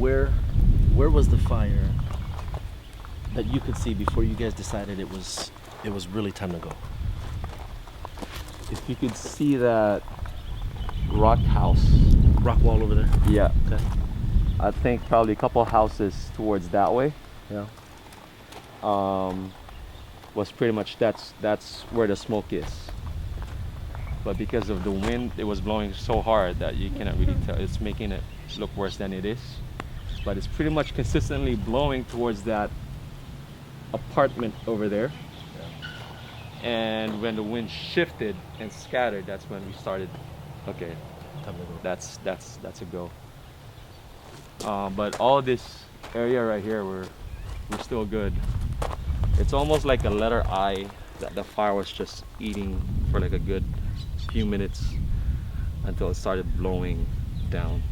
where was the fire that you could see before you guys decided it was really time to go? If you could see that rock house, Rock wall over there. yeah, Okay. I think probably a couple houses towards that way. Yeah. Was pretty much that's where the smoke is. But because of the wind, it was blowing so hard that you cannot really tell. It's making it look worse than it is. But it's pretty much consistently blowing towards that apartment over there. And when the wind shifted and scattered, that's when we started. Okay, Time to go. that's a go. But all this area right here, we're still good. It's almost like a letter I that the fire was just eating for like a good few minutes until it started blowing down.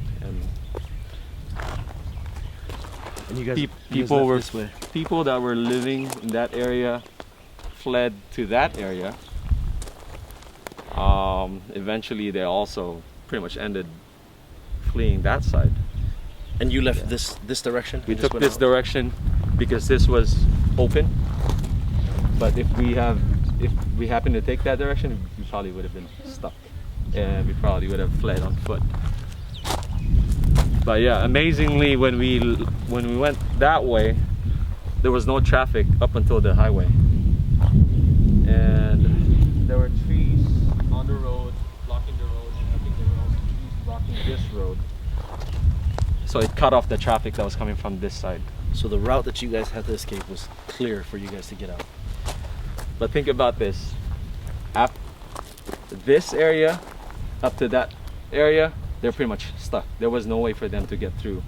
And you guys, people were this way. people that were living in that area fled to that area. Eventually, they also pretty much ended fleeing that side. And you left Yeah. this direction? We You just took went this out? direction because this was open. But if we happened to take that direction, we probably would have been stuck, and we probably would have fled on foot. But yeah, amazingly, when we went that way, there was no traffic up until the highway, and there were trees on the road blocking the road, and I think there were also trees blocking this road. So it cut off the traffic that was coming from this side. So the route that you guys had to escape was clear for you guys to get out. But think about this. This area up to that area, they're pretty much stuck. There was no way for them to get through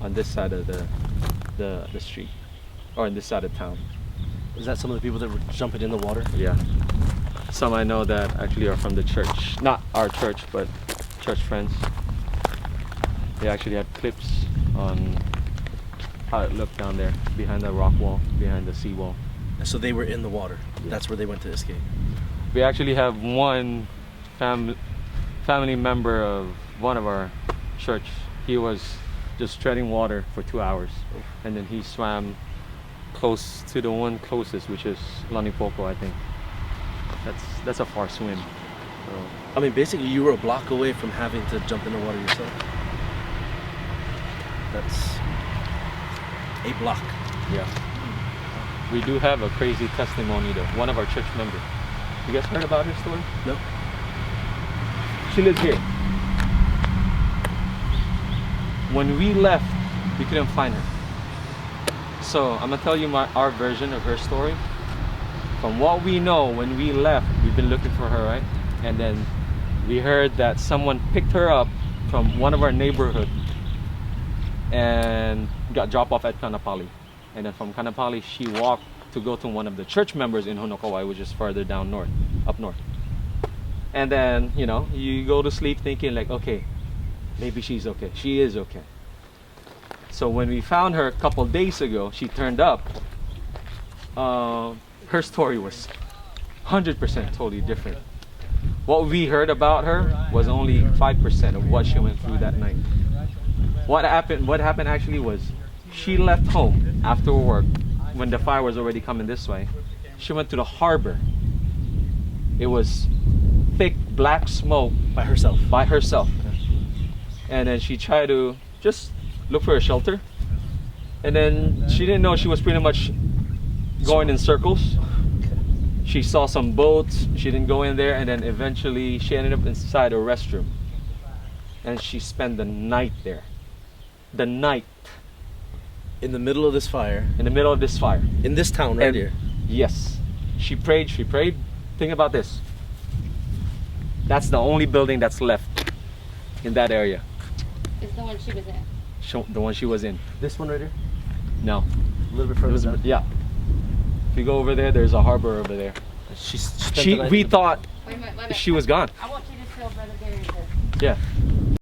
on this side of the street, or on this side of town. Is that some of the people that were jumping in the water? Yeah. Some I know that actually are from the church. Not our church, but church friends. They actually had clips on how it looked down there, behind the rock wall, behind the seawall. And so they were in the water. Yeah. That's where they went to escape. We actually have one family member of one of our church. He was just treading water for 2 hours, and then he swam close to the one closest, which is Lanipoco, I think. That's a far swim. So, I mean, basically, you were a block away from having to jump in the water yourself. That's a block. yeah. We do have a crazy testimony though. One of our church members. You guys heard about her story? No? She lives here. When we left, we couldn't find her. So I'm gonna tell you our version of her story. From what we know, when we left, we've been looking for her, right? And then we heard that someone picked her up from one of our neighborhood and got dropped off at Kanapali. And then from Kanapali, she walked to go to one of the church members in Honokawai, which is further down north, up north. And then, you go to sleep thinking like, okay, maybe she's okay. She is okay. So when we found her a couple days ago, she turned up. Her story was 100% totally different. What we heard about her was only 5% of what she went through that night. What happened actually was she left home after work when the fire was already coming this way. She went to the harbor. It was thick black smoke By herself. And then she tried to just look for a shelter. And then she didn't know she was pretty much going in circles. She saw some boats. She didn't go in there. And then eventually she ended up inside a restroom. And she spent the night there. The night. In the middle of this fire. In the middle of this fire. In this town right And- here. Yes. She prayed. Think about this. That's the only building that's left in that area. It's the one she was in. The one she was in. This one right here? No. A little bit further down. Yeah. If you go over there, there's a harbor over there. She spent the night We in the- thought Wait a minute. she was gone. I want you to tell Brother Gary this. Yeah.